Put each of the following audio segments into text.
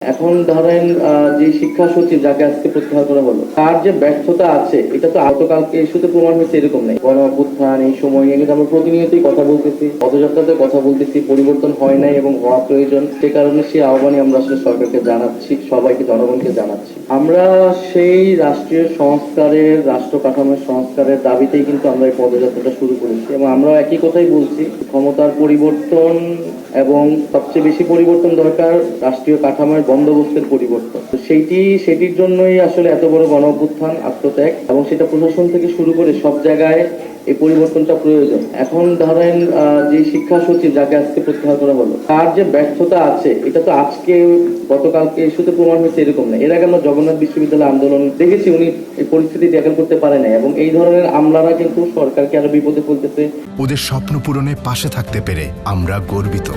এখন ধরেন যে শিক্ষা সচিব যাকে আজকে প্রত্যাহার করা হলো তার যে ব্যর্থতা আছে এটা তো গতকালকে ইস্যুতে প্রমাণ হয়েছে এরকম নেই। গণ অভ্যুত্থান এই সময় নিয়ে কিন্তু আমরা প্রতিনিয়তই কথা বলতেছি, পদযাত্রাতে কথা বলতেছি, পরিবর্তন হয় নাই এবং হওয়া প্রয়োজন। সে কারণে সেই আহ্বানই আমরা আসলে সরকারকে জানাচ্ছি, সবাইকে, জনগণকে জানাচ্ছি। আমরা সেই রাষ্ট্রীয় সংস্কারের, রাষ্ট্র কাঠামোর সংস্কারের দাবিতেই কিন্তু আমরা এই পদযাত্রাটা শুরু করেছি এবং আমরা একই কথাই বলছি, ক্ষমতার পরিবর্তন এবং সবচেয়ে বেশি পরিবর্তন দরকার রাষ্ট্রীয় কাঠামোর বন্দোবস্তের পরিবর্তন। তো সেটির জন্যই আসলে এত বড় গণ অভ্যুত্থান, আত্মত্যাগ, এবং সেটা প্রশাসন থেকে শুরু করে সব জায়গায় এই পরিবর্তনটা প্রয়োজন। এখন ধরেন যে শিক্ষা সচিব যাকে আজকে প্রত্যাহার করা হলো তার যে ব্যর্থতা আছে এটা তো আজকে গতকালকে ইস্যুতে প্রমাণ হয়েছে এরকম না। এর আগে আমরা জগন্নাথ বিশ্ববিদ্যালয় আন্দোলন দেখেছি, উনি এই পরিস্থিতি ট্যাকেল করতে পারে নাই এবং এই ধরনের আমলারা কিন্তু সরকারকে আরো বিপদে ফেলতেছে। ওদের স্বপ্ন পূরণে পাশে থাকতে পেরে আমরা গর্বিত।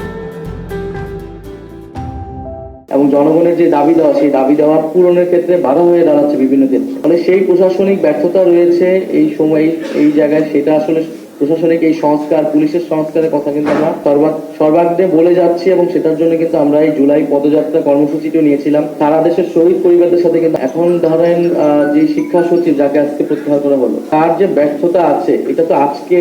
এবং জনগণের যে দাবি দেওয়া, সেই দাবি দেওয়া পূরণের ক্ষেত্রে বাধা হয়ে দাঁড়াচ্ছে বিভিন্ন ক্ষেত্রে। মানে সেই প্রশাসনিক ব্যর্থতা রয়েছে এই সময় এই জায়গায়, সেটা আসলে প্রশাসনিক এই সংস্কার, পুলিশের সংস্কারের কথা কিন্তু আমরা সর্বাগ্রে বলে যাচ্ছি এবং সেটার জন্য কিন্তু আমরা এই জুলাই পদযাত্রা কর্মসূচিটিও নিয়েছিলাম সারা দেশের শহীদ পরিবারদের সাথে। কিন্তু এখন ধরেন যে শিক্ষা সচিব যাকে আজকে প্রত্যাহার করা হলো তার যে ব্যর্থতা আছে এটা তো আজকে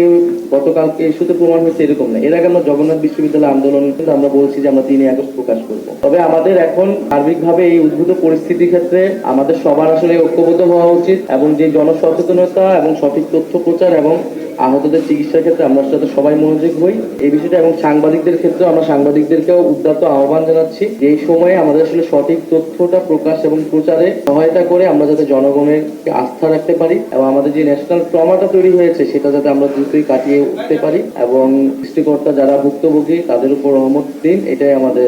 গতকালকে ইস্যুতে প্রমাণ হয়েছে এরকম না। এর আগে আমরা জগন্নাথ বিশ্ববিদ্যালয় আন্দোলন কিন্তু আমরা বলছি যে আমরা 3 আগস্ট প্রকাশ করব। তবে আমাদের এখন সার্বিকভাবে এই উদ্ভূত পরিস্থিতির ক্ষেত্রে আমাদের সবার আসলে ঐক্যবদ্ধ হওয়া উচিত এবং যে জনসচেতনতা এবং সঠিক তথ্য প্রচার এবং আহতদের চিকিৎসার ক্ষেত্রে আমরা সাথে সবাই মনোযোগ হই এই বিষয়টা। এবং সাংবাদিকদের ক্ষেত্রে আমরা সাংবাদিকদেরকেও উদ্যত আহ্বান জানাচ্ছি যে এই সময়ে আমাদের আসলে সঠিক তথ্যটা প্রকাশ এবং প্রচারে সহায়তা করে আমরা যাতে জনগণের আস্থা রাখতে পারি এবং আমাদের যে ন্যাশনাল ট্রমাটা তৈরি হয়েছে সেটা যাতে আমরা দ্রুতই কাটিয়ে উঠতে পারি এবং সৃষ্টিকর্তা যারা ভুক্তভোগী তাদের উপর রহমত দিন, এটাই আমাদের